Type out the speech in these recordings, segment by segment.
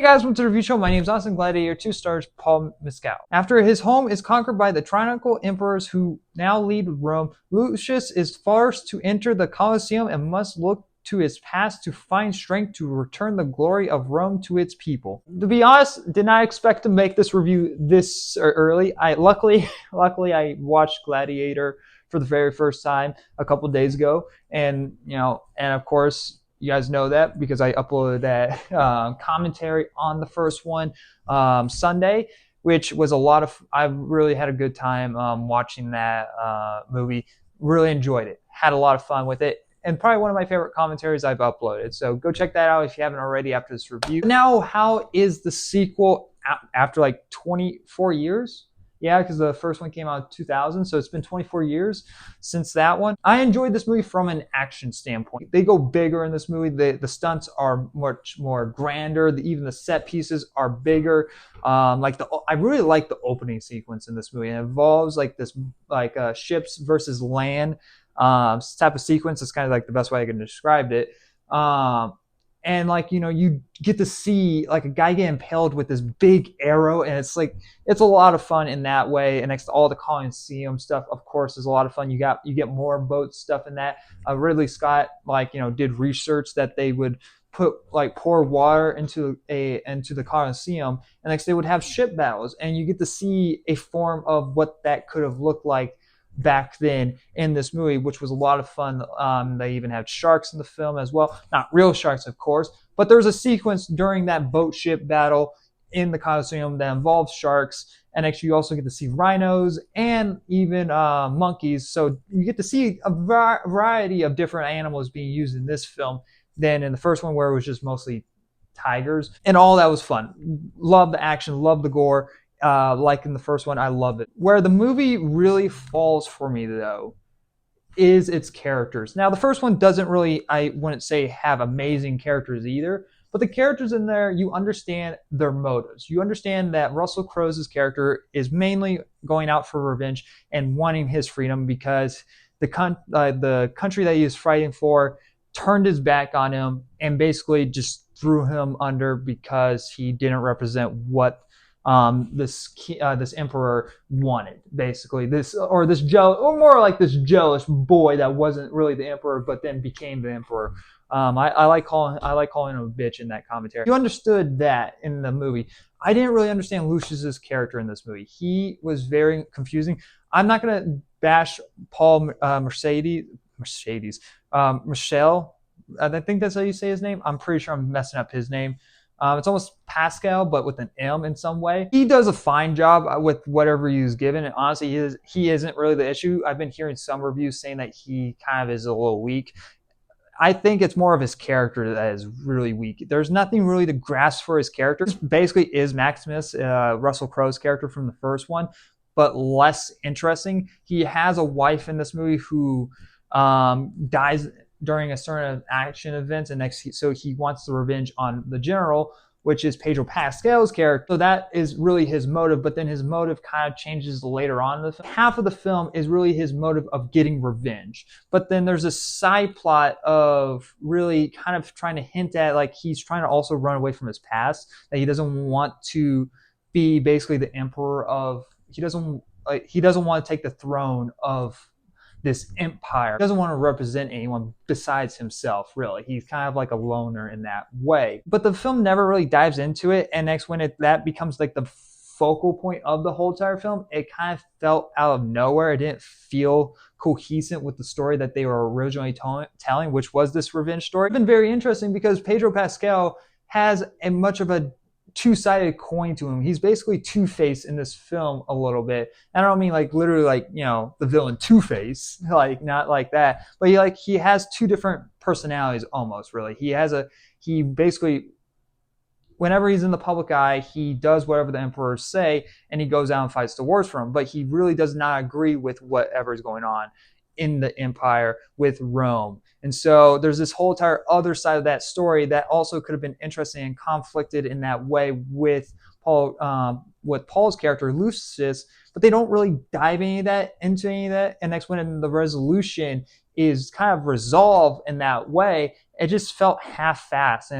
Hey guys, welcome to the review show. My name is Austin Gladiator, 2 stars, Paul Mescal. After his home is conquered by the tyrannical emperors who now lead Rome, Lucius is forced to enter the Colosseum and must look to his past to find strength to return the glory of Rome to its people. To be honest, did not expect to make this review this early. Luckily I watched Gladiator for the very first time a couple days ago, and of course, you guys know that because I uploaded that commentary on the first one Sunday, which was a lot of. I really had a good time watching that movie. Really enjoyed it. Had a lot of fun with it, and probably one of my favorite commentaries I've uploaded. So go check that out if you haven't already after this review. Now, how is the sequel after like 24 years? Yeah, because the first one came out in 2000, so it's been 24 years since that one. I enjoyed this movie from an action standpoint. They go bigger in this movie. The stunts are much more grander. Even the set pieces are bigger. I really like the opening sequence in this movie. It involves like this ships versus land type of sequence. It's kind of like the best way I can describe it. And you get to see like a guy get impaled with this big arrow, and it's a lot of fun in that way. And next to all the Colosseum stuff, of course, is a lot of fun. You get more boat stuff in that. Ridley Scott did research that they would pour water into the Colosseum, and next they would have ship battles, and you get to see a form of what that could have looked like back then in this movie, which was a lot of fun. They even had sharks in the film as well. Not real sharks, of course, but there's a sequence during that boat ship battle in the Colosseum that involves sharks, and actually you also get to see rhinos and even monkeys. So you get to see a variety of different animals being used in this film than in the first one, where it was just mostly tigers, and all that was fun. Love the action, love the gore. Like in the first one, I love it. Where the movie really falls for me, though, is its characters. Now, the first one doesn't really, I wouldn't say, have amazing characters either, but the characters in there, you understand their motives. You understand that Russell Crowe's character is mainly going out for revenge and wanting his freedom because the country that he is fighting for turned his back on him and basically just threw him under because he didn't represent what this emperor wanted, basically. This jealous boy that wasn't really the emperor but then became the emperor. I like calling him a bitch in that commentary. You understood that in the movie. I didn't really understand Lucius's character in this movie. He was very confusing. I'm not gonna bash Paul Michelle. I think that's how you say his name. I'm pretty sure I'm messing up his name. It's almost Pascal, but with an M in some way. He does a fine job with whatever he's given, and honestly, he isn't really the issue. I've been hearing some reviews saying that he kind of is a little weak. I think it's more of his character that is really weak. There's nothing really to grasp for his character. This basically is Maximus, Russell Crowe's character from the first one, but less interesting. He has a wife in this movie who dies during a certain action event, and so he wants the revenge on the general, which is Pedro Pascal's character. So that is really his motive, but then his motive kind of changes later on in the film. Half of the film is really his motive of getting revenge, but then there's a side plot of really kind of trying to hint at he's trying to also run away from his past, that he doesn't want to be basically the emperor of, he doesn't want to take the throne of this empire. He doesn't want to represent anyone besides himself, really. He's kind of like a loner in that way. But the film never really dives into it, and next when that becomes like the focal point of the whole entire film, it kind of felt out of nowhere. It didn't feel cohesive with the story that they were originally telling, which was this revenge story. It's been very interesting because Pedro Pascal has much of a two-sided coin to him. He's basically Two-Face in this film a little bit. I don't mean literally the villain Two-Face, not like that, but he has two different personalities almost, really. He basically, whenever he's in the public eye, he does whatever the emperors say, and he goes out and fights the wars for him, but he really does not agree with whatever is going on in the empire with Rome. And so there's this whole entire other side of that story that also could have been interesting and conflicted in that way with Paul's character Lucius, but they don't really dive into any of that. And next when the resolution is kind of resolved in that way, it just felt half-assed,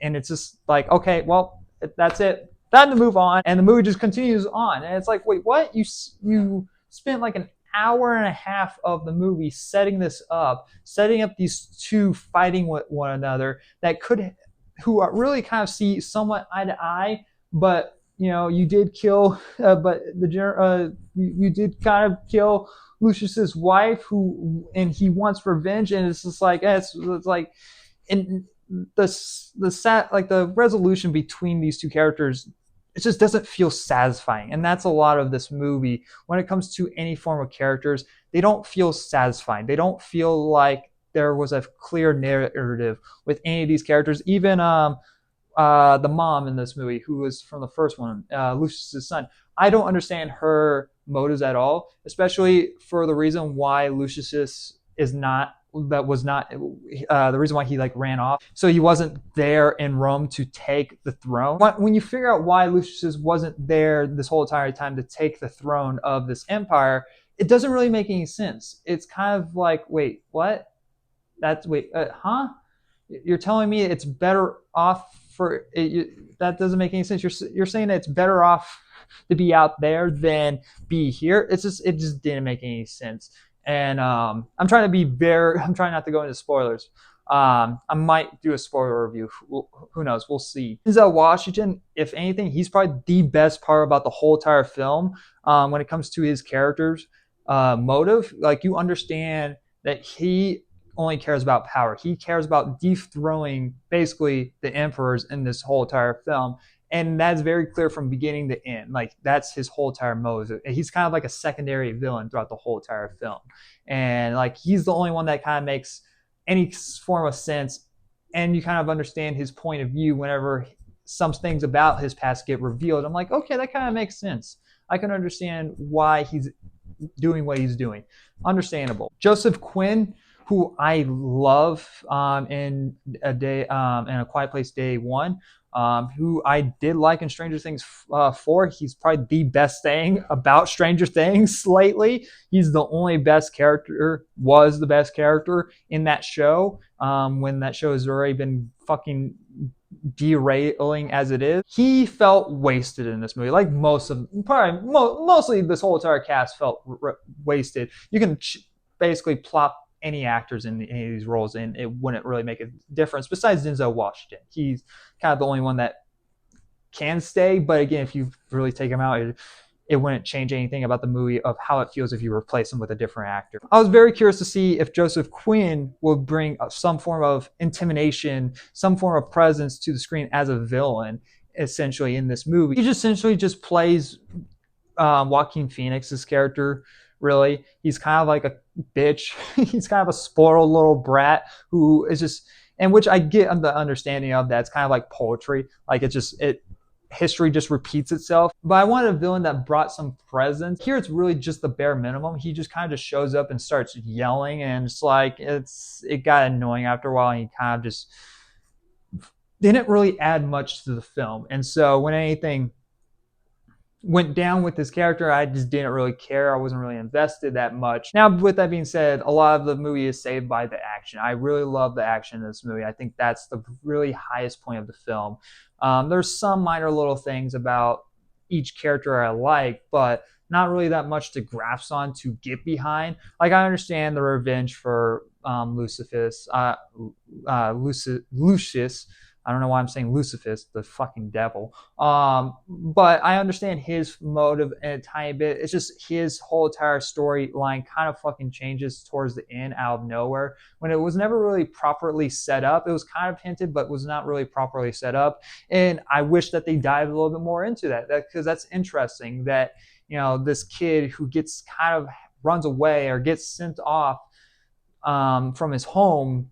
and it's just okay, well, that's it. Time to move on. And the movie just continues on. And it's like, wait, what? You spent like an hour and a half of the movie setting this up, setting up these two fighting with one another that could, who are really kind of see somewhat eye to eye, but you did kill, but you did kind of kill Lucius's wife, and he wants revenge, and it's just like it's like, and the resolution between these two characters, it just doesn't feel satisfying, and that's a lot of this movie. When it comes to any form of characters, they don't feel satisfying. They don't feel like there was a clear narrative with any of these characters. Even the mom in this movie, who was from the first one, Lucius's son. I don't understand her motives at all, especially for the reason why Lucius is not. That was not the reason why he ran off. So he wasn't there in Rome to take the throne. When you figure out why Lucius wasn't there this whole entire time to take the throne of this empire, it doesn't really make any sense. It's kind of like, wait, what? Huh? You're telling me it's better off for it? That doesn't make any sense. You're saying that it's better off to be out there than be here. It just didn't make any sense. And I'm trying not to go into spoilers. I might do a spoiler review. Who knows? We'll see. Denzel Washington, if anything, he's probably the best part about the whole entire film. When it comes to his character's motive, like, you understand that he only cares about power. He cares about dethroning basically the emperors in this whole entire film. And that's very clear from beginning to end. Like, that's his whole entire motive. He's kind of like a secondary villain throughout the whole entire film. And he's the only one that kind of makes any form of sense. And you kind of understand his point of view whenever some things about his past get revealed. I'm like, okay, that kind of makes sense. I can understand why he's doing what he's doing. Understandable. Joseph Quinn, who I love in A Quiet Place Day 1, who I did like in Stranger Things 4. He's probably the best thing about Stranger Things lately. He's the only was the best character in that show, when that show has already been fucking derailing as it is. He felt wasted in this movie, like mostly this whole entire cast felt wasted. You can basically plop any actors in any of these roles, and it wouldn't really make a difference besides Denzel Washington. He's kind of the only one that can stay, but again, if you really take him out, it wouldn't change anything about the movie of how it feels if you replace him with a different actor. I was very curious to see if Joseph Quinn will bring some form of intimidation, some form of presence to the screen as a villain, essentially, in this movie. He just essentially just plays Joaquin Phoenix's character. Really, he's kind of like a bitch. He's kind of a spoiled little brat who is just, and which I get the understanding of that. It's kind of like poetry. Like, history just repeats itself. But I wanted a villain that brought some presence. Here, it's really just the bare minimum. He just kind of just shows up and starts yelling, and it got annoying after a while. And he kind of just didn't really add much to the film. And so when anything went down with this character, I just didn't really care. I wasn't really invested that much. Now, with that being said, a lot of the movie is saved by the action. I really love the action in this movie. I think that's the really highest point of the film. There's some minor little things about each character I like, but not really that much to grasp on, to get behind. Like, I understand the revenge for Lucius. I don't know why I'm saying Lucius, the fucking devil. But I understand his motive in a tiny bit. It's just his whole entire storyline kind of fucking changes towards the end out of nowhere, when it was never really properly set up. It was kind of hinted, but was not really properly set up. And I wish that they dived a little bit more into that, because that's interesting that, this kid who gets kind of runs away or gets sent off from his home,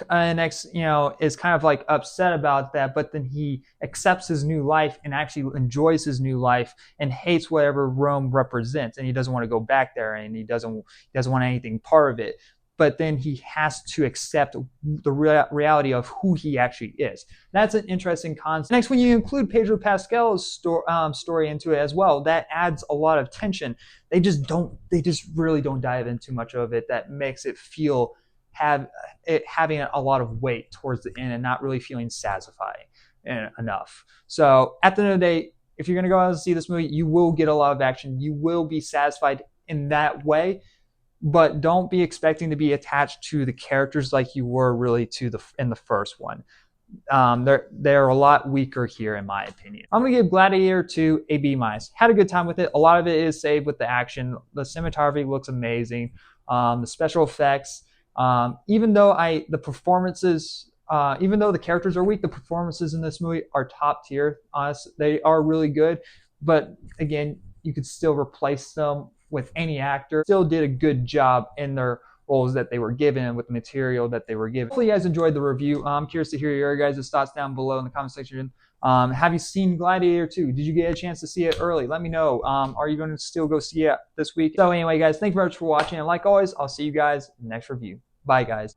and is kind of like upset about that, but then he accepts his new life and actually enjoys his new life and hates whatever Rome represents, and he doesn't want to go back there, and he doesn't want anything part of it. But then he has to accept the reality of who he actually is. That's an interesting concept. Next, when you include Pedro Pascal's story into it as well, that adds a lot of tension. They just really don't dive into much of it. That makes it feel having a lot of weight towards the end and not really feeling satisfying. enough. So at the end of the day, if you're going to go out and see this movie, you will get a lot of action. You will be satisfied in that way, but don't be expecting to be attached to the characters like you were really in the first one. They're a lot weaker here, in my opinion. I'm gonna give Gladiator 2 a B-. Had a good time with it. A lot of it is saved with the action. The cinematography looks amazing. The special effects. Even though the performances, even though the characters are weak, the performances in this movie are top tier. They are really good. But again, you could still replace them with any actor. Still did a good job in their roles that they were given with the material that they were given. Hopefully you guys enjoyed the review. I'm curious to hear your guys' thoughts down below in the comment section. Have you seen Gladiator 2? Did you get a chance to see it early? Let me know. Are you going to still go see it this week? So anyway, guys, thank you very much for watching. And like always, I'll see you guys in the next review. Bye, guys.